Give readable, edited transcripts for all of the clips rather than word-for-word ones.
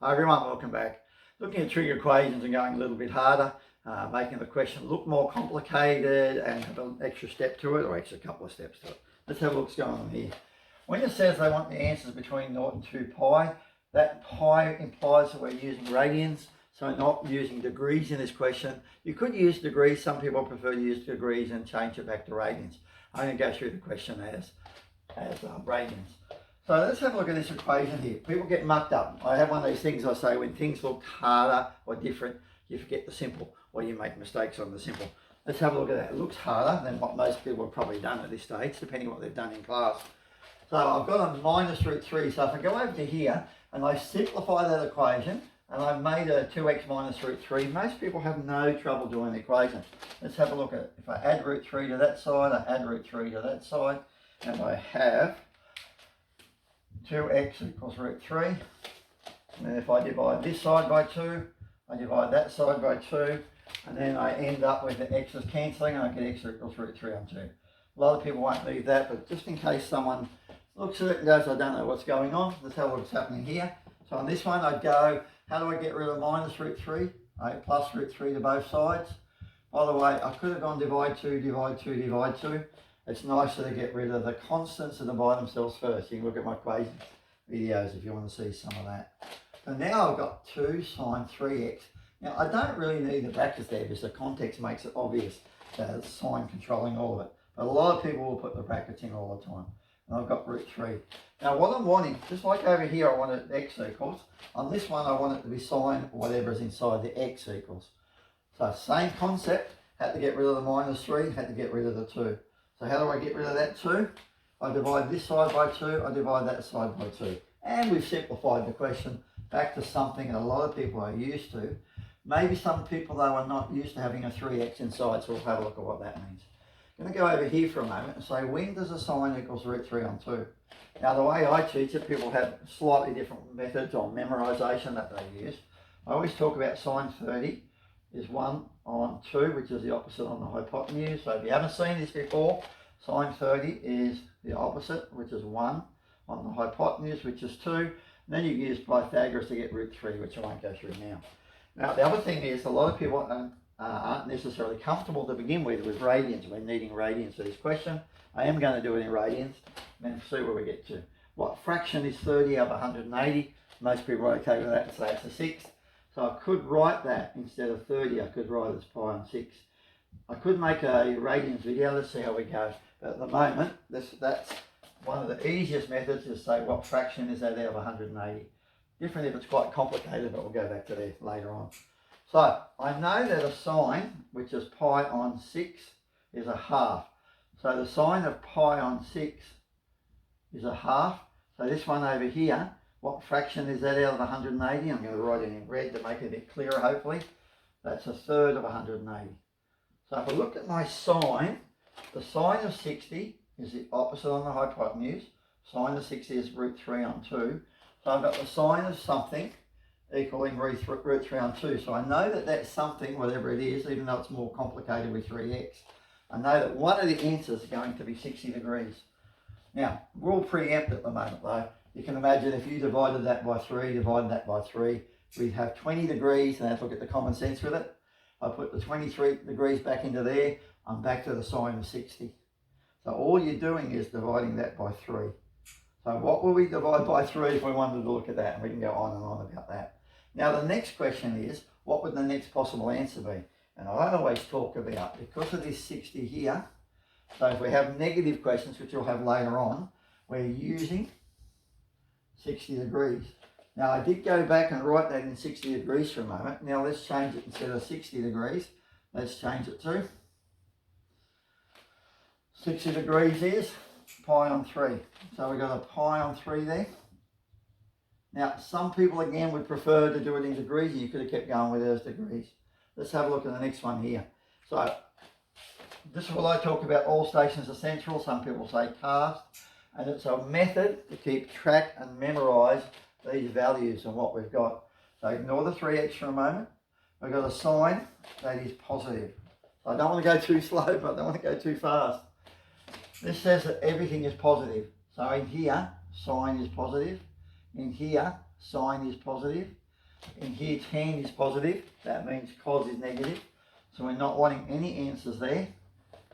Hi everyone, welcome back. Looking at trig equations and going a little bit harder, making the question look more complicated and have an extra step to it, or actually a couple of steps to it. Let's have a look what's going on here. When it says they want the answers between 0 and 2 pi, that pi implies that we're using radians, so not using degrees in this question. You could use degrees, some people prefer to use degrees and change it back to radians. I'm going to go through the question as radians. So let's have a look at this equation here. People get mucked up. I have one of these things I say, when things look harder or different, you forget the simple, or you make mistakes on the simple. Let's have a look at that. It looks harder than what most people have probably done at this stage, depending on what they've done in class. So I've got a minus root 3. So if I go over to here and I simplify that equation, and I've made a 2x minus root 3, most people have no trouble doing the equation. Let's have a look at it. If I add root 3 to that side, I add root 3 to that side, and I have 2x equals root 3. And then if I divide this side by 2, I divide that side by 2, and then I end up with the x's cancelling, and I get x equals root 3 on 2. A lot of people won't leave that, but just in case someone looks at it and goes, I don't know what's going on, let's have what's happening here. So on this one, I'd go, how do I get rid of minus root 3? I plus root 3 to both sides. By the way, I could have gone divide 2, divide 2, divide 2. It's nicer to get rid of the constants and divide themselves first. You can look at my equation videos if you want to see some of that. So now I've got 2 sine 3x. Now I don't really need the brackets there because the context makes it obvious that it's sine controlling all of it. But a lot of people will put the brackets in all the time. And I've got root 3. Now what I'm wanting, just like over here I want it x equals, on this one I want it to be sine whatever is inside the x equals. So same concept, had to get rid of the minus 3, had to get rid of the 2. So how do I get rid of that 2? I divide this side by 2, I divide that side by 2. And we've simplified the question back to something that a lot of people are used to. Maybe some people though are not used to having a 3x inside, so we'll have a look at what that means. I'm going to go over here for a moment and say, when does a sine equals root 3 on 2? Now the way I teach it, people have slightly different methods on memorisation that they use. I always talk about sine 30 is 1 on 2, which is the opposite on the hypotenuse. So if you haven't seen this before, sine 30 is the opposite, which is 1 on the hypotenuse, which is 2. And then you use Pythagoras to get root 3, which I won't go through now. Now the other thing is, a lot of people aren't necessarily comfortable to begin with radians. We're needing radians for this question. I am going to do it in radians, and then see where we get to. What fraction is 30 over 180? Most people are okay with that and say it's a sixth. So I could write that instead of 30, I could write it as pi on 6. I could make a radians video, let's see how we go. But at the moment, that's one of the easiest methods to say what fraction is that out of 180. Different if it's quite complicated, but we'll go back to that later on. So I know that a sine, which is pi on 6, is a half. So the sine of pi on 6 is a half. So this one over here, what fraction is that out of 180? I'm going to write it in red to make it a bit clearer, hopefully. That's a third of 180. So if I look at my sine, the sine of 60 is the opposite on the hypotenuse. Sine of 60 is root 3 on 2. So I've got the sine of something equaling root 3 on 2. So I know that that's something, whatever it is, even though it's more complicated with 3x. I know that one of the answers is going to be 60 degrees. Now, we'll preempt at the moment though. You can imagine if you divided that by 3, divided that by 3, we'd have 20 degrees, and have to look at the common sense with it. I put the 23 degrees back into there, I'm back to the sine of 60. So all you're doing is dividing that by 3. So what will we divide by 3 if we wanted to look at that? And we can go on and on about that. Now the next question is, what would the next possible answer be? And I always talk about, because of this 60 here, so if we have negative questions, which we'll have later on, we're using 60 degrees. Now I did go back and write that in 60 degrees for a moment. Now let's change it. Instead of 60 degrees, let's change it to 60 degrees is pi on 3. So we've got a pi on 3 there. Now some people again would prefer to do it in degrees, and you could have kept going with those degrees. Let's have a look at the next one here. So this is what I talk about, all stations are central. Some people say cast. And it's a method to keep track and memorise these values and what we've got. So ignore the 3x for a moment. We've got a sine that is positive. So I don't want to go too slow, but I don't want to go too fast. This says that everything is positive. So in here, sine is positive. In here, sine is positive. In here, tan is positive. That means cos is negative. So we're not wanting any answers there.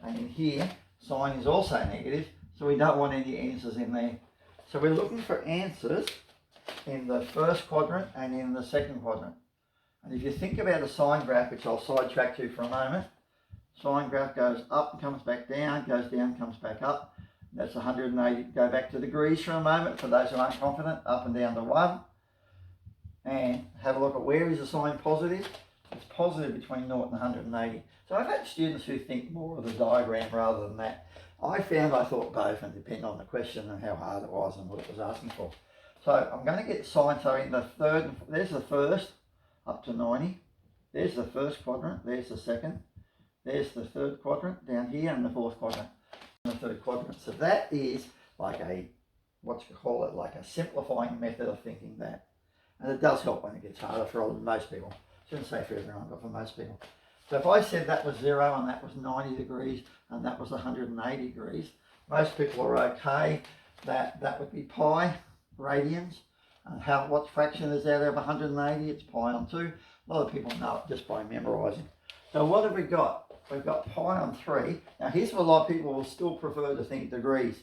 And in here, sine is also negative. So we don't want any answers in there. So we're looking for answers in the first quadrant and in the second quadrant. And if you think about a sine graph, which I'll sidetrack to for a moment, sine graph goes up and comes back down, goes down, comes back up. That's 180. Go back to degrees for a moment for those who aren't confident, up and down to 1. And have a look at where is the sine positive. It's positive between 0 and 180. So I've had students who think more of the diagram rather than that. I thought both, and depend on the question and how hard it was and what it was asking for. So I'm going to get sine, so in the third, there's the first, up to 90. There's the first quadrant, there's the second. There's the third quadrant down here, and the fourth quadrant, and the third quadrant. So that is like a, what you call it, like a simplifying method of thinking that. And it does help when it gets harder for most people. Shouldn't say for everyone, but for most people. So if I said that was 0 and that was 90 degrees and that was 180 degrees, most people are okay. That would be pi radians. And what fraction is out of 180? It's pi on 2. A lot of people know it just by memorising. So what have we got? We've got pi on 3. Now here's what a lot of people will still prefer to think degrees.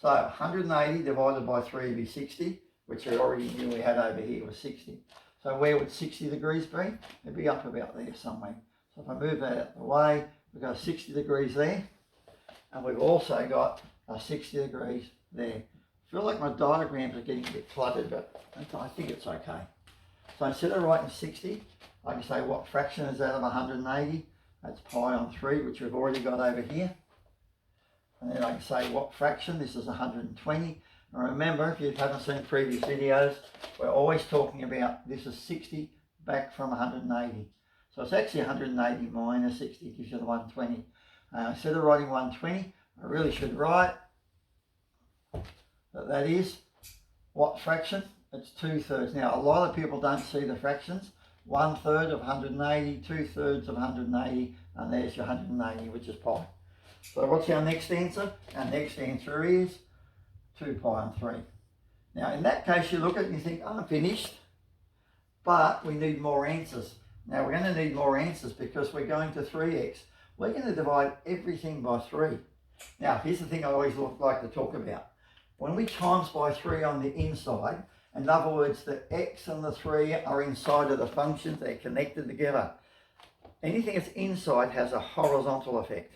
So 180 divided by 3 would be 60, which we already knew we had over here was 60. So where would 60 degrees be? It'd be up about there somewhere. So if I move that out of the way, we've got 60 degrees there. And we've also got 60 degrees there. I feel like my diagrams are getting a bit cluttered, but I think it's okay. So instead of writing 60, I can say what fraction is out of 180? That's pi on 3, which we've already got over here. And then I can say what fraction, this is 120. And remember, if you haven't seen previous videos, we're always talking about this is 60 back from 180. So it's actually 180 minus 60 gives you the 120. Instead of writing 120, I really should write that is what fraction? It's 2/3. Now, a lot of people don't see the fractions. 1/3 of 180, 2/3 of 180, and there's your 180, which is pi. So what's our next answer? Our next answer is 2 pi on 3. Now, in that case, you look at it and you think, I'm finished, but we need more answers. Now, we're going to need more answers because we're going to 3x. We're going to divide everything by 3. Now, here's the thing I always like to talk about. When we times by 3 on the inside, in other words, the x and the 3 are inside of the functions, they're connected together. Anything that's inside has a horizontal effect.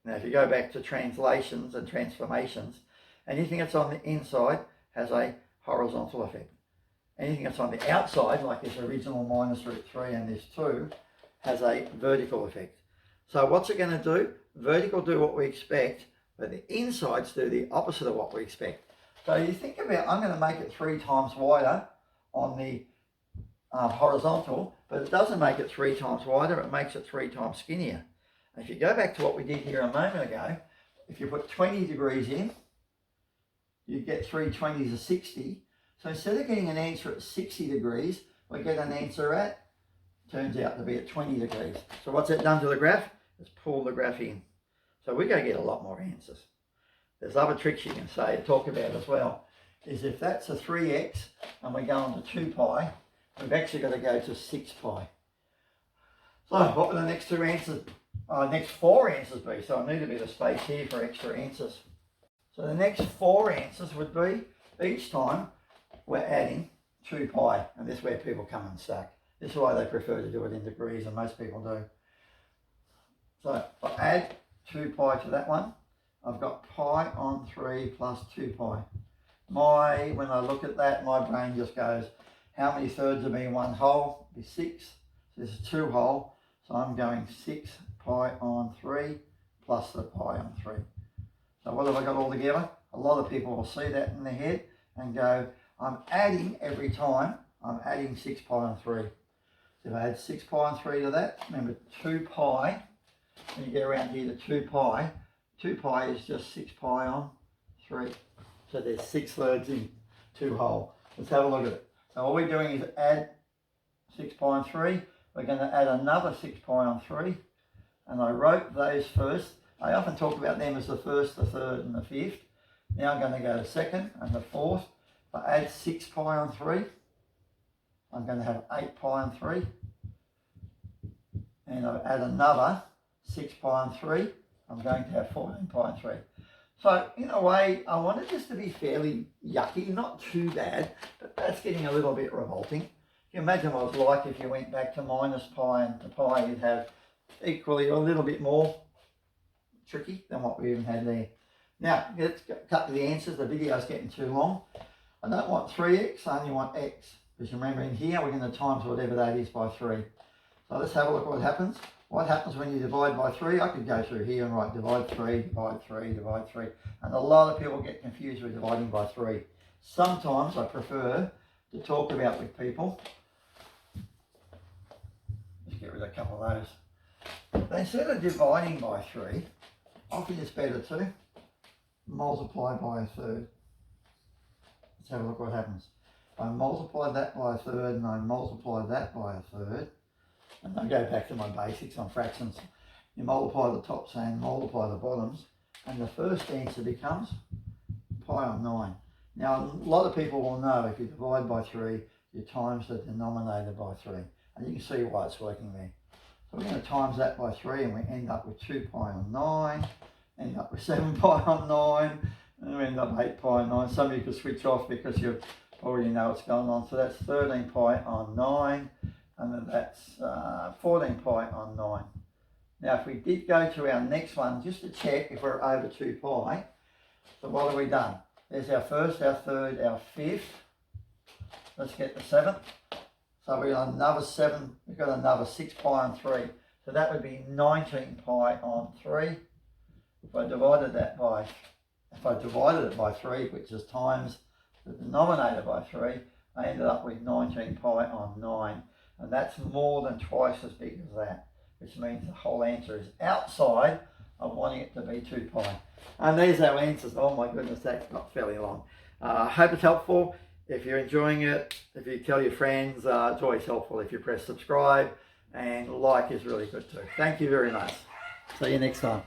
Now, if you go back to translations and transformations, anything that's on the inside has a horizontal effect. Anything that's on the outside, like this original minus root 3 and this 2, has a vertical effect. So what's it going to do? Vertical do what we expect, but the insides do the opposite of what we expect. So you think about, I'm going to make it 3 times wider on the horizontal, but it doesn't make it 3 times wider, it makes it 3 times skinnier. And if you go back to what we did here a moment ago, if you put 20 degrees in, you get 3 20s are 60. So instead of getting an answer at 60 degrees, we get an answer at, turns out to be at 20 degrees. So what's that done to the graph? It's pulled the graph in. So we're going to get a lot more answers. There's other tricks you can say, talk about as well, is if that's a 3x and we're going to 2 pi, we've actually got to go to 6 pi. So what would the next 2 answers, next 4 answers be? So I need a bit of space here for extra answers. So the next 4 answers would be, each time we're adding 2 pi, and this is where people come unstuck. This is why they prefer to do it in degrees, and most people do. So I add 2 pi to that one. I've got pi on 3 plus 2 pi. When I look at that, my brain just goes, how many thirds are being 1 whole? It'd be 6. So this is 2 whole. So I'm going 6 pi on 3 plus the pi on 3. So what have I got all together? A lot of people will see that in their head and go, I'm adding every time, I'm adding 6 pi on 3. So if I add 6 pi on 3 to that, remember 2 pi, when you get around here to 2 pi is just 6 pi on 3. So there's 6 thirds in 2 whole. Let's have a look at it. So all we're doing is add 6 pi on 3. We're going to add another 6 pi on 3. And I wrote those first. I often talk about them as the first, the third and the fifth. Now I'm going to go to second and the fourth. I add 6 pi on 3. I'm going to have 8 pi and 3. And I'll add another 6 pi and 3. I'm going to have 14 pi and 3. So in a way, I wanted this to be fairly yucky, not too bad, but that's getting a little bit revolting. You can imagine what it was like if you went back to minus pi and to pi, you'd have equally a little bit more tricky than what we even had there. Now, let's cut to the answers. The video's getting too long. I don't want 3x, I only want x. Because remember in here, we're going to times whatever that is by 3. So let's have a look what happens. What happens when you divide by 3? I could go through here and write divide 3, divide 3, divide 3. And a lot of people get confused with dividing by 3. Sometimes I prefer to talk about with people. Let's get rid of a couple of those. But instead of dividing by 3, often it's better to multiply by a third. Let's have a look what happens. I multiply that by a third and I multiply that by a third. And I go back to my basics on fractions. You multiply the tops and multiply the bottoms, and the first answer becomes pi on 9. Now, a lot of people will know if you divide by 3, you times the denominator by 3. And you can see why it's working there. So we're going to times that by 3, and we end up with 2 pi on 9, end up with 7 pi on 9, and we end up 8 pi on 9. Some of you could switch off because you already know what's going on. So that's 13 pi on 9. And then that's 14 pi on 9. Now if we did go to our next one, just to check if we're over 2 pi, so what have we done? There's our first, our third, our fifth. Let's get the 7th. So we've got another 7, we've got another 6 pi on 3. So that would be 19 pi on 3. If I divided it by 3, which is times the denominator by 3, I ended up with 19 pi on 9. And that's more than twice as big as that, which means the whole answer is outside of wanting it to be 2 pi. And there's our answers. Oh my goodness, that got fairly long. I hope it's helpful. If you're enjoying it, if you tell your friends, it's always helpful if you press subscribe, and like is really good too. Thank you very much. See you next time.